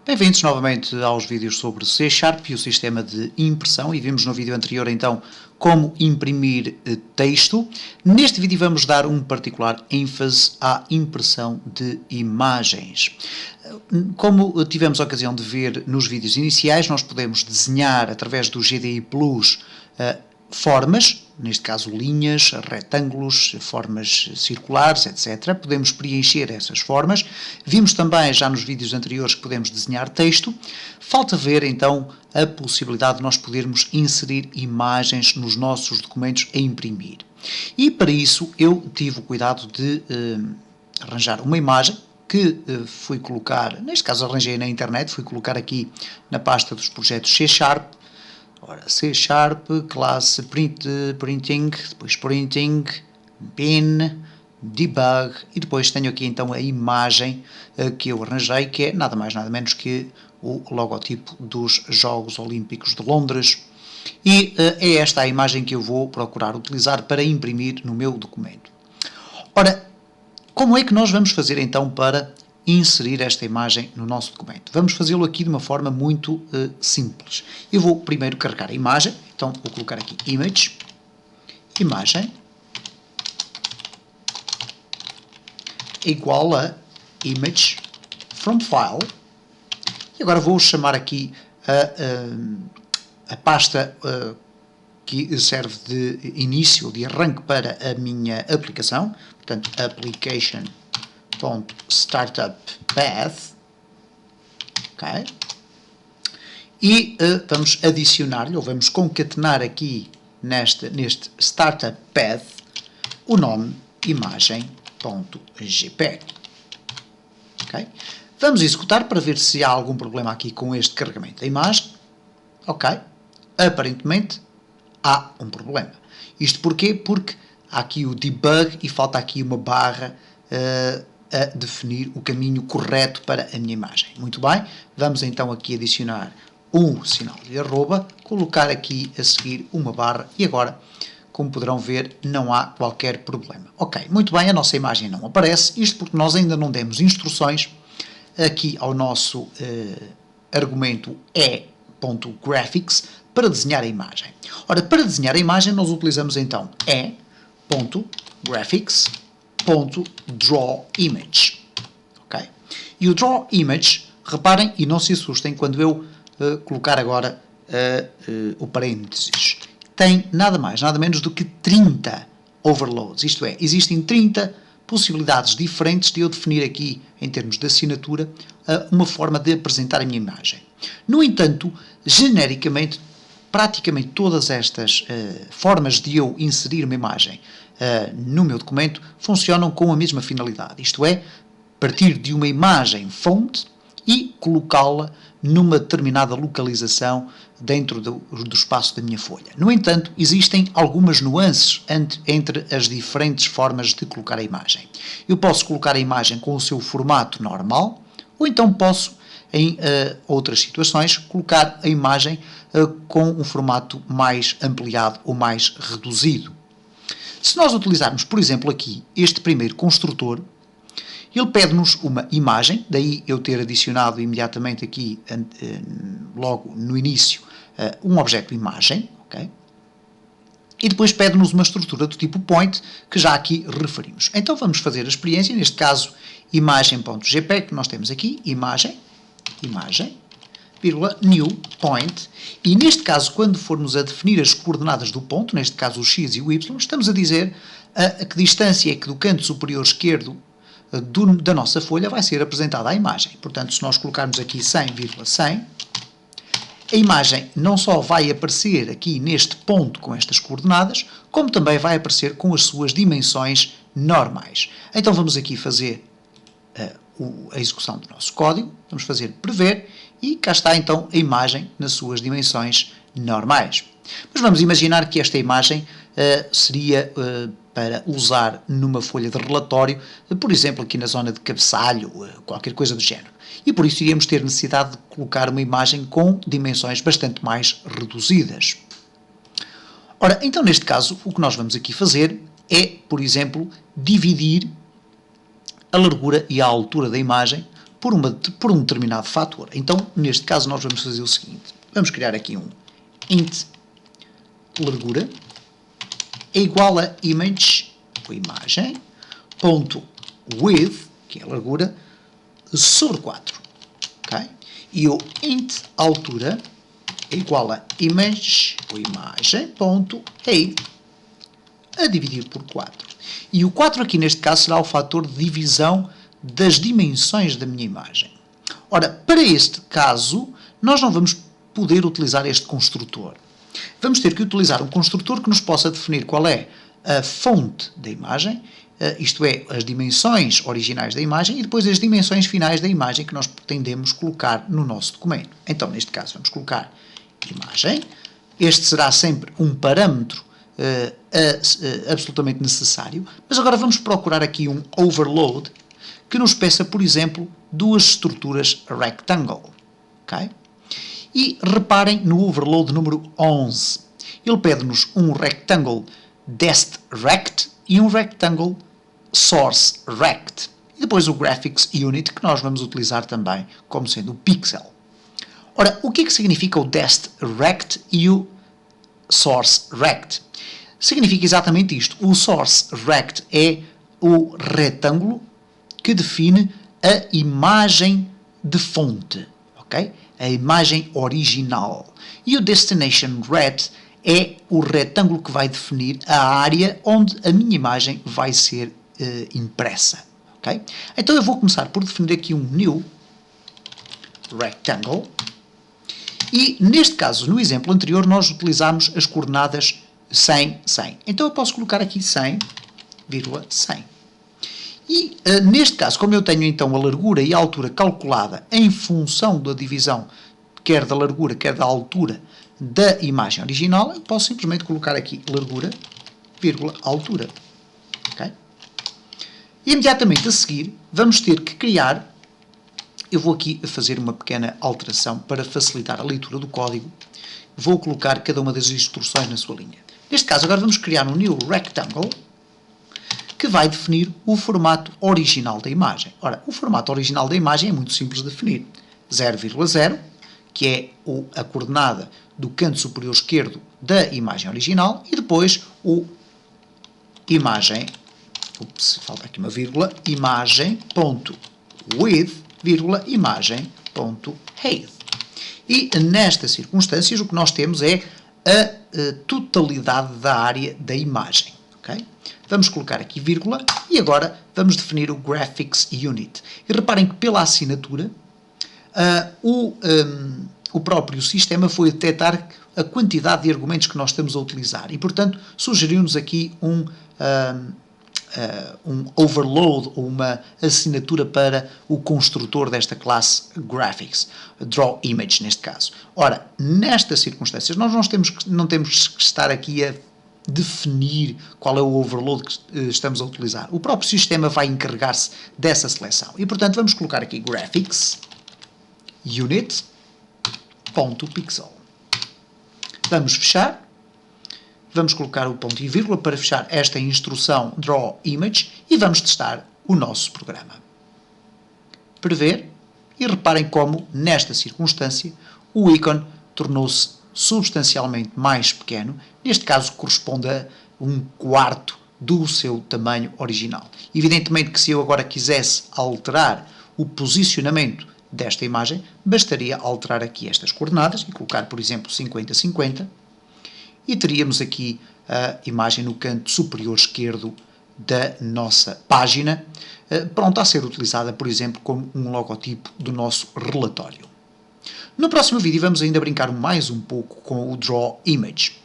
Bem-vindos novamente aos vídeos sobre C# e o sistema de impressão, e vimos no vídeo anterior então como imprimir texto. Neste vídeo vamos dar um particular ênfase à impressão de imagens. Como tivemos a ocasião de ver nos vídeos iniciais, nós podemos desenhar através do GDI Plus formas, neste caso linhas, retângulos, formas circulares, etc. Podemos preencher essas formas. Vimos também já nos vídeos anteriores que podemos desenhar texto. Falta ver então a possibilidade de nós podermos inserir imagens nos nossos documentos a imprimir. E para isso eu tive o cuidado de arranjar uma imagem que fui colocar, neste caso arranjei na internet, fui colocar aqui na pasta dos projetos C#. Ora, C#, classe printing, depois printing, bin, debug, e depois tenho aqui então a imagem que eu arranjei, que é nada mais nada menos que o logotipo dos Jogos Olímpicos de Londres. E é esta a imagem que eu vou procurar utilizar para imprimir no meu documento. Ora, como é que nós vamos fazer então para inserir esta imagem no nosso documento? Vamos fazê-lo aqui de uma forma muito simples. Eu vou primeiro carregar a imagem, então vou colocar aqui image, imagem, igual a image from file, e agora vou chamar aqui a pasta que serve de início, de arranque para a minha aplicação, portanto, application.startupPath, ok? E vamos adicionar-lhe, ou vamos concatenar aqui neste startupPath o nome imagem.jpg, ok? Vamos executar para ver se há algum problema aqui com este carregamento da imagem, ok? Aparentemente há um problema. Isto porquê? Porque há aqui o debug e falta aqui uma barra a definir o caminho correto para a minha imagem. Muito bem, vamos então aqui adicionar um sinal de arroba, colocar aqui a seguir uma barra e agora, como poderão ver, não há qualquer problema. Ok, muito bem, a nossa imagem não aparece, isto porque nós ainda não demos instruções aqui ao nosso argumento e.graphics para desenhar a imagem. Ora, para desenhar a imagem nós utilizamos então e.graphics.drawImage, ok? E o drawImage, reparem e não se assustem quando eu colocar agora o parênteses, tem nada mais, nada menos do que 30 overloads, isto é, existem 30 possibilidades diferentes de eu definir aqui, em termos de assinatura, uma forma de apresentar a minha imagem. No entanto, genericamente, praticamente todas estas formas de eu inserir uma imagem no meu documento funcionam com a mesma finalidade, isto é, partir de uma imagem fonte e colocá-la numa determinada localização dentro do espaço da minha folha. No entanto, existem algumas nuances entre as diferentes formas de colocar a imagem. Eu posso colocar a imagem com o seu formato normal, ou então posso, em outras situações, colocar a imagem com um formato mais ampliado ou mais reduzido. Se nós utilizarmos, por exemplo, aqui este primeiro construtor, ele pede-nos uma imagem, daí eu ter adicionado imediatamente aqui, logo no início, um objeto imagem, ok? E depois pede-nos uma estrutura do tipo point, que já aqui referimos. Então vamos fazer a experiência, neste caso, imagem.jpg, que nós temos aqui, imagem, vírgula, new point, e neste caso, quando formos a definir as coordenadas do ponto, neste caso o x e o y, estamos a dizer a que distância é que do canto superior esquerdo da nossa folha vai ser apresentada a imagem. Portanto, se nós colocarmos aqui 100,100, a imagem não só vai aparecer aqui neste ponto com estas coordenadas, como também vai aparecer com as suas dimensões normais. Então vamos aqui fazer a execução do nosso código, vamos fazer prever, e cá está então a imagem nas suas dimensões normais. Mas vamos imaginar que esta imagem seria para usar numa folha de relatório, por exemplo aqui na zona de cabeçalho, qualquer coisa do género. E por isso iríamos ter necessidade de colocar uma imagem com dimensões bastante mais reduzidas. Ora, então neste caso o que nós vamos aqui fazer é, por exemplo, dividir a largura e a altura da imagem por um determinado fator. Então, neste caso, nós vamos fazer o seguinte. Vamos criar aqui um int largura é igual a image, ou imagem, ponto width, que é a largura, sobre 4. Okay? E o int altura é igual a image, ou imagem, ponto height, a dividir por 4. E o 4 aqui neste caso será o fator de divisão das dimensões da minha imagem. Ora, para este caso, nós não vamos poder utilizar este construtor. Vamos ter que utilizar um construtor que nos possa definir qual é a fonte da imagem, isto é, as dimensões originais da imagem, e depois as dimensões finais da imagem que nós pretendemos colocar no nosso documento. Então, neste caso, vamos colocar imagem. Este será sempre um parâmetro absolutamente necessário, mas agora vamos procurar aqui um overload que nos peça, por exemplo, duas estruturas rectangle. Okay? E reparem no overload número 11. Ele pede-nos um rectangle dest rect e um rectangle source rect. E depois o graphics unit, que nós vamos utilizar também como sendo o pixel. Ora, o que é que significa o dest rect e o source rect? Significa exatamente isto. O source rect é o retângulo que define a imagem de fonte, ok? A imagem original. E o destination ret é o retângulo que vai definir a área onde a minha imagem vai ser impressa, ok? Então eu vou começar por definir aqui um new rectangle. E, neste caso, no exemplo anterior, nós utilizámos as coordenadas 100, 100. Então, eu posso colocar aqui 100,100. E, neste caso, como eu tenho, então, a largura e a altura calculada em função da divisão, quer da largura, quer da altura da imagem original, eu posso simplesmente colocar aqui largura, vírgula, altura. Okay? E, imediatamente a seguir, vamos ter que criar. Eu vou aqui fazer uma pequena alteração para facilitar a leitura do código. Vou colocar cada uma das instruções na sua linha. Neste caso, agora vamos criar um new rectangle que vai definir o formato original da imagem. Ora, o formato original da imagem é muito simples de definir. 0,0, que é a coordenada do canto superior esquerdo da imagem original, e depois o imagem, falta aqui uma vírgula, imagem.width, vírgula, imagem.height. E nestas circunstâncias o que nós temos é a totalidade da área da imagem. Okay? Vamos colocar aqui vírgula e agora vamos definir o graphics unit. E reparem que pela assinatura o próprio sistema foi detectar a quantidade de argumentos que nós estamos a utilizar e, portanto, sugeriu-nos aqui um overload ou uma assinatura para o construtor desta classe Graphics, Draw Image neste caso. Ora, nestas circunstâncias nós não temos que estar aqui a definir qual é o overload que estamos a utilizar. O próprio sistema vai encarregar-se dessa seleção. E, portanto, vamos colocar aqui Graphics Unit.pixel. Vamos fechar. Vamos colocar o ponto e vírgula para fechar esta instrução Draw Image e vamos testar o nosso programa. Prever e reparem como, nesta circunstância, o ícone tornou-se substancialmente mais pequeno, neste caso corresponde a 1/4 do seu tamanho original. Evidentemente que se eu agora quisesse alterar o posicionamento desta imagem, bastaria alterar aqui estas coordenadas e colocar, por exemplo, 50, 50, e teríamos aqui a imagem no canto superior esquerdo da nossa página, pronta a ser utilizada, por exemplo, como um logotipo do nosso relatório. No próximo vídeo vamos ainda brincar mais um pouco com o Draw Image.